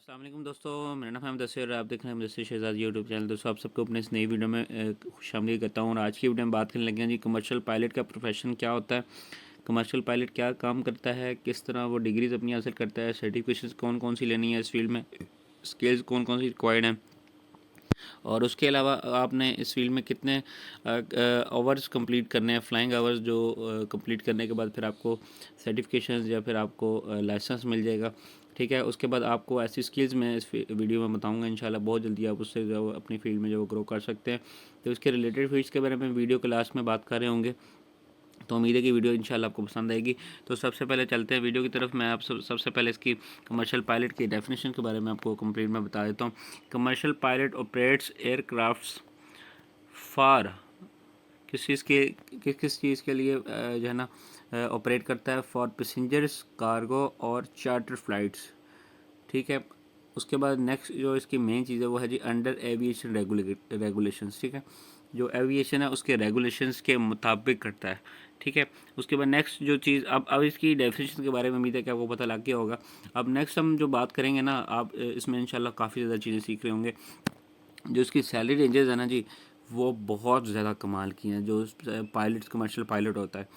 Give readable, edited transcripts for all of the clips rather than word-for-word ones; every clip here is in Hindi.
अस्सलाम वालेकुम दोस्तों, मेरा नाम है मुदस्सिर और आप देख रहे हैं मुदस्सिर शहजाद यूट्यूब चैनल। दोस्तों आप सबको अपने इस नई वीडियो में खुशामदीद करता हूँ। और आज की वीडियो में बात करने लगे हैं जी कमर्शियल पायलट का प्रोफेशन क्या होता है, कमर्शियल पायलट क्या काम करता है, किस तरह वो डिग्रीज अपनी हासिल करता है, सर्टिफिकेशन कौन कौन सी लेनी है इस फील्ड में, स्किल्स कौन कौन सी रिक्वायर्ड हैं, और उसके अलावा आपने इस फील्ड में कितने आवर्स कंप्लीट करने हैं, फ्लाइंग आवर्स जो कंप्लीट करने के बाद फिर आपको सर्टिफिकेशन या फिर आपको लाइसेंस मिल जाएगा। ठीक है, उसके बाद आपको ऐसी स्किल्स मैं इस वीडियो में बताऊंगा इंशाल्लाह। बहुत जल्दी आप उससे जो अपनी फील्ड में जो ग्रो कर सकते हैं। तो उसके रिलेटेड फील्ड्स के बारे में वीडियो के लास्ट में बात कर रहे होंगे। तो उम्मीद है कि वीडियो इंशाल्लाह आपको पसंद आएगी। तो सबसे पहले चलते हैं वीडियो की तरफ। मैं आप सबसे पहले इसकी कमर्शियल पायलट की डेफिनेशन के बारे में आपको कंप्लीट में बता देता हूँ। Commercial pilot operates aircrafts for किस चीज़ के लिए जो है ना ऑपरेट करता है, फॉर पैसेंजर्स, कार्गो और चार्टर फ्लाइट्स। ठीक है, उसके बाद नेक्स्ट जो इसकी मेन चीज़ है वो है जी अंडर एविएशन रेगुलेशंस। ठीक है, जो एविएशन है उसके रेगुलेशंस के मुताबिक करता है। ठीक है, उसके बाद नेक्स्ट जो चीज़ अब इसकी डेफिनेशन के बारे में उम्मीद है कि आपको पता लग गया होगा। अब नेक्स्ट हम जो बात करेंगे ना, आप इसमें इंशाल्लाह काफ़ी ज़्यादा चीज़ें सीख रहे होंगे। जो इसकी सैलरी रेंजेस है ना जी, वो बहुत ज़्यादा कमाल की हैं। जो पायलट कमर्शियल पायलट होता है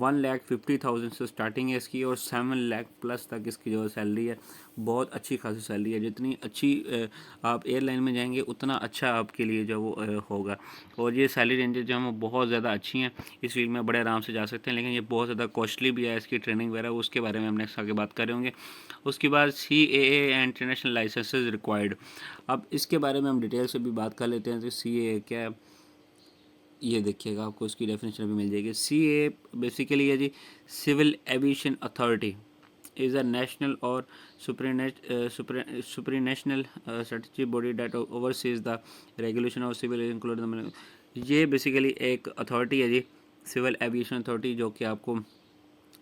1,50,000 से स्टार्टिंग है इसकी, और 7 लाख प्लस तक इसकी जो सैलरी है, बहुत अच्छी खासी सैलरी है। जितनी अच्छी आप एयरलाइन में जाएंगे उतना अच्छा आपके लिए जो वो होगा। और ये सैलरी रेंजेस जो हैं वो बहुत ज़्यादा अच्छी हैं। इस फील्ड में बड़े आराम से जा सकते हैं, लेकिन ये बहुत ज़्यादा कॉस्टली भी है। इसकी ट्रेनिंग वगैरह उसके बारे में हम नेक्स्ट आगे बात कर रहे होंगे। उसके बाद CAA and international licenses required. अब इसके बारे में हम डिटेल से भी बात कर लेते हैं। तो CAA क्या है, ये देखिएगा, आपको इसकी डेफिनेशन भी मिल जाएगी। CAA बेसिकली है जी civil aviation authority is a national और supranational strategy body that oversees the regulation of civil include. ये बेसिकली एक अथॉरिटी है जी, सिविल एविएशन अथॉरिटी, जो कि आपको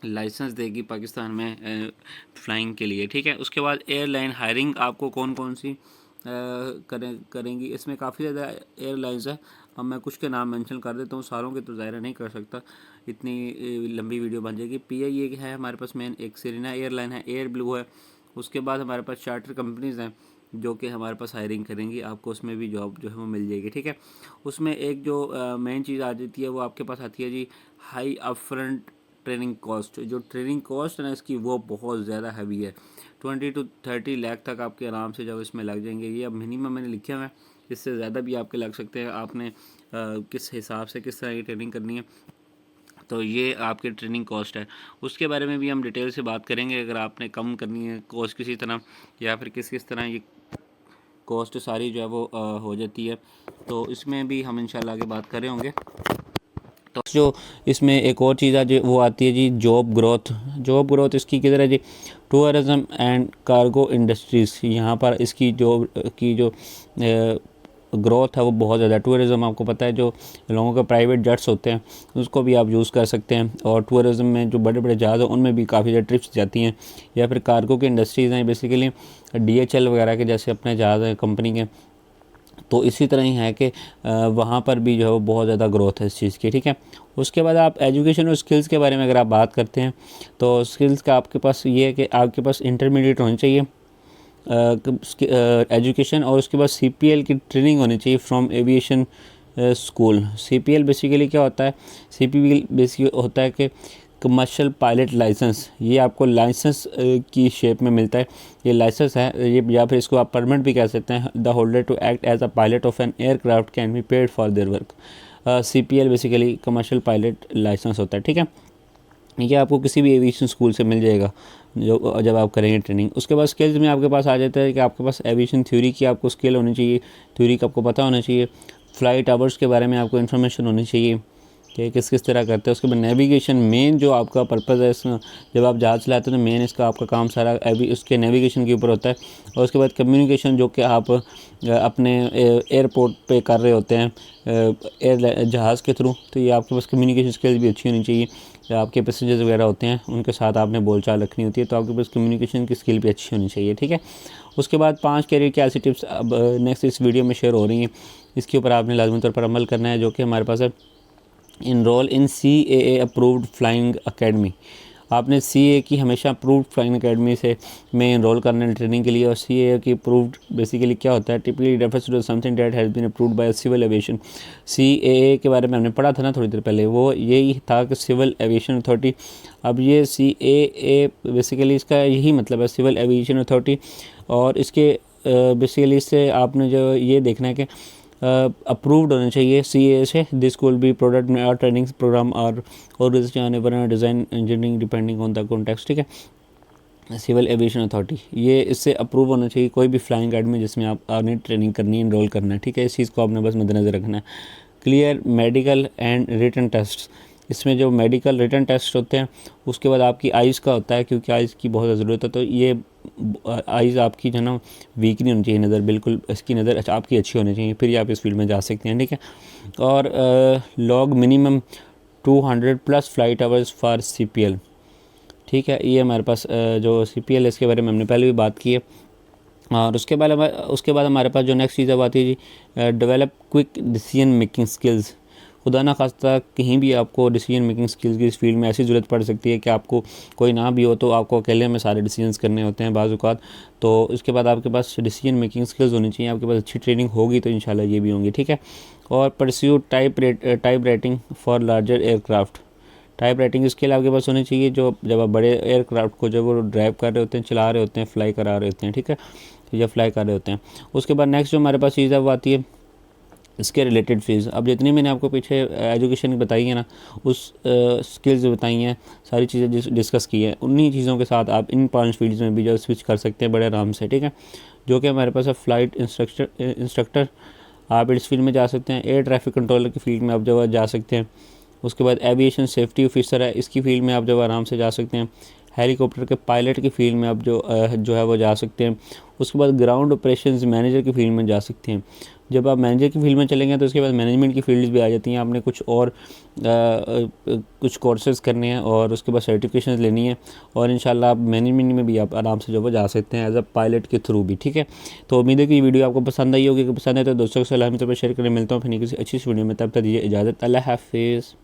लाइसेंस देगी पाकिस्तान में फ़्लाइंग के लिए। ठीक है, उसके बाद एयरलाइन हायरिंग आपको कौन कौन सी करेंगी। इसमें काफ़ी ज़्यादा एयरलाइंस है। अब मैं कुछ के नाम मेंशन कर देता हूँ, सारों के तो ज़ाहिर नहीं कर सकता, इतनी लंबी वीडियो बन जाएगी। PIA है हमारे पास मेन, एक सेरेना एयरलाइन है, एयर ब्लू है। उसके बाद हमारे पास चार्टर कंपनीज़ हैं जो कि हमारे पास हायरिंग करेंगी, आपको उसमें भी जॉब जो है वो मिल जाएगी। ठीक है, उसमें एक जो मेन चीज़ आ जाती है वो आपके पास आती है जी हाई अपफ्रंट ट्रेनिंग कॉस्ट। जो ट्रेनिंग कॉस्ट है ना इसकी, वो बहुत ज़्यादा हैवी है। 20 to 30 लाख तक आपके आराम से जब इसमें लग जाएंगे। ये अब मिनिमम मैंने लिखे हुए हैं, इससे ज़्यादा भी आपके लग सकते हैं। आपने किस हिसाब से किस तरह की ट्रेनिंग करनी है, तो ये आपकी ट्रेनिंग कॉस्ट है। उसके बारे में भी हम डिटेल से बात करेंगे। अगर आपने कम करनी है कॉस्ट किसी तरह, या फिर किस तरह ये कॉस्ट सारी जो है वो हो जाती है, तो इसमें भी हम इंशाल्लाह आगे बात कर रहे होंगे। तो जो इसमें एक और चीज़ है जो वो आती है जी जॉब ग्रोथ। जॉब ग्रोथ इसकी किधर है जी, टूरिज़्म एंड कार्गो इंडस्ट्रीज़। यहाँ पर इसकी जो ग्रोथ है वो बहुत ज़्यादा है। टूरिज़्म आपको पता है, जो लोगों के प्राइवेट जेट्स होते हैं उसको भी आप यूज़ कर सकते हैं, और टूरिज़्म में जो बड़े बड़े जहाज़ हैं उनमें भी काफ़ी ज़्यादा ट्रिप्स जाती हैं। या फिर कार्गो की इंडस्ट्रीज़ हैं, बेसिकली DHL वगैरह के जैसे अपने जहाज़ हैं कंपनी के। तो इसी तरह ही है कि वहाँ पर भी जो है वो बहुत ज़्यादा ग्रोथ है इस चीज़ की। ठीक है, उसके बाद आप एजुकेशन और स्किल्स के बारे में अगर आप बात करते हैं, तो स्किल्स का आपके पास ये है कि आपके पास इंटरमीडिएट होनी चाहिए एजुकेशन, और उसके बाद CPL की ट्रेनिंग होनी चाहिए from aviation school. CPL basically क्या होता है, CPL बेसिकली होता है कि कमर्शियल पायलट लाइसेंस। ये आपको लाइसेंस की शेप में मिलता है। ये लाइसेंस है ये, या फिर इसको आप परमिट भी कह सकते हैं। The holder to act as a pilot of an aircraft can be paid for their work. CPL basically commercial pilot license होता है। ठीक है, ये आपको किसी भी एविएशन स्कूल से मिल जाएगा जो जब आप करेंगे ट्रेनिंग। उसके बाद स्किल्स में आपके पास आ जाता है कि आपके पास एविएशन थ्योरी की आपको स्किल होनी चाहिए, थ्योरी का आपको पता होना चाहिए। फ़्लाइट आवर्स के बारे में आपको इन्फॉर्मेशन होनी चाहिए कि किस तरह करते हैं। उसके बाद नेविगेशन, मेन जो आपका पर्पज़ है इसमें, जब आप जहाज़ चलाते हैं तो मेन इसका आपका काम सारा उसके नेविगेशन के ऊपर होता है। और उसके बाद कम्युनिकेशन, जो कि आप अपने एयरपोर्ट पे कर रहे होते हैं एयर जहाज़ के थ्रू, तो ये आपके पास कम्युनिकेशन स्किल्स भी अच्छी होनी चाहिए। जो आपके पैसेंजर्स वगैरह होते हैं उनके साथ आपने बोलचाल रखनी होती है, तो आपके पास कम्युनिकेशन की स्किल भी अच्छी होनी चाहिए। ठीक है, उसके बाद 5 कैरियर की ऐसी टिप्स अब नेक्स्ट इस वीडियो में शेयर हो रही हैं। इसके ऊपर आपने लाजमी तौर पर अमल करना है, जो कि हमारे पास है। इनरोल इन CAA अप्रूव्ड फ्लाइंग अकेडमी। आपने CA की हमेशा अप्रूव्ड फ्लाइंग अकेडमी से में इनरोल करना है ट्रेनिंग के लिए। और CA की अप्रूव्ड बेसिकली क्या होता है, typically refers to something that has been approved by civil aviation. CAA के बारे में हमने पढ़ा था ना थोड़ी देर पहले, वो यही था कि सिविल एविएशन अथॉरिटी। अब ये CAA बेसिकली इसका यही मतलब है, सिविल एविएशन अथॉरिटी। और इसके बेसिकली इससे आपने जो ये देखना है कि अप्रूव्ड होने चाहिए CAA से। दिस विल बी प्रोडक्ट और ट्रेनिंग प्रोग्राम और design engineering depending on the context, ठीक है। सिविल एविएशन अथॉरिटी ये इससे अप्रूव होना चाहिए कोई भी फ्लाइंग अकेडमी जिसमें आपने ट्रेनिंग करनी है, इनरोल करना है, ठीक है। इस चीज़ को आपने बस मद्देनज़र रखना है। Clear medical and written test, इसमें जो मेडिकल रिटन टेस्ट होते हैं उसके बाद आपकी आइज़ का होता है, क्योंकि आइज़ की बहुत ज़रूरत है। तो ये आइज़ आपकी जो ना वीक नहीं होनी चाहिए, नज़र बिल्कुल इसकी नज़र आपकी अच्छी होनी चाहिए, फिर ही आप इस फील्ड में जा सकते हैं, ठीक है। और log minimum 200 plus flight hours for CPL, ठीक है। ये हमारे पास जो CPL है इसके बारे में हमने पहले भी बात की है। और उसके बाद हमारे पास जो नेक्स्ट चीज़ अब आती है जी, develop quick decision making skills. खुदा ना खास्ता कहीं भी आपको डिसीजन मेकिंग स्किल्स की इस फील्ड में ऐसी ज़रूरत पड़ सकती है कि आपको कोई ना भी हो तो आपको अकेले में सारे डिसीजंस करने होते हैं बाज़ औक़ात। तो इसके बाद आपके पास डिसीजन मेकिंग स्किल्स होनी चाहिए, आपके पास अच्छी ट्रेनिंग होगी तो इंशाल्लाह ये भी होंगी, ठीक है। और pursue type writing for larger aircraft, type writing skill आपके पास होनी चाहिए जो जब आप बड़े एयरक्राफ्ट को जब वो ड्राइव कर रहे होते हैं, चला रहे होते हैं, फ्लाई करा रहे होते हैं, ठीक है, या फ्लाई कर रहे होते हैं। उसके बाद नेक्स्ट जो हमारे पास चीज़ है वो आती है इसके रिलेटेड फीस। अब जितनी मैंने आपको पीछे एजुकेशन की बताई है ना, उस स्किल्स बताई हैं, सारी चीज़ें डिस्कस की हैं, उन्हीं चीज़ों के साथ आप इन 5 फील्ड्स में भी जो स्विच कर सकते हैं बड़े आराम से, ठीक है। जो कि हमारे पास है फ़्लाइट इंस्ट्रक्टर, आप इस फील्ड में जा सकते हैं। एयर ट्रैफिक कंट्रोलर की फील्ड में आप जो जा सकते हैं। उसके बाद एविएशन सेफ्टी ऑफिसर है, इसकी फील्ड में आप जो आराम से जा सकते हैं। हेलीकॉप्टर के पायलट की फील्ड में आप जो है वो जा सकते हैं। उसके बाद ग्राउंड ऑपरेशंस मैनेजर की फील्ड में जा सकते हैं। जब आप मैनेजर की फील्ड में चलेंगे तो उसके बाद मैनेजमेंट की फील्ड्स भी आ जाती हैं। आपने कुछ और कुछ कोर्सेज़ करने हैं और उसके बाद सर्टिफिकेशन लेनी है, और इंशाल्लाह आप मैनेजमेंट में भी आप आराम से जो वो जा सकते हैं एज अ पायलट के थ्रू भी, ठीक है। तो उम्मीद है कि ये वीडियो आपको पसंद आई होगी। पसंद है तो दोस्तों के साथ शेयर करने मिलता हूँ फिर किसी अच्छी वीडियो में, तब तक दीजिए इजाज़त। अल्लाह हाफिज़।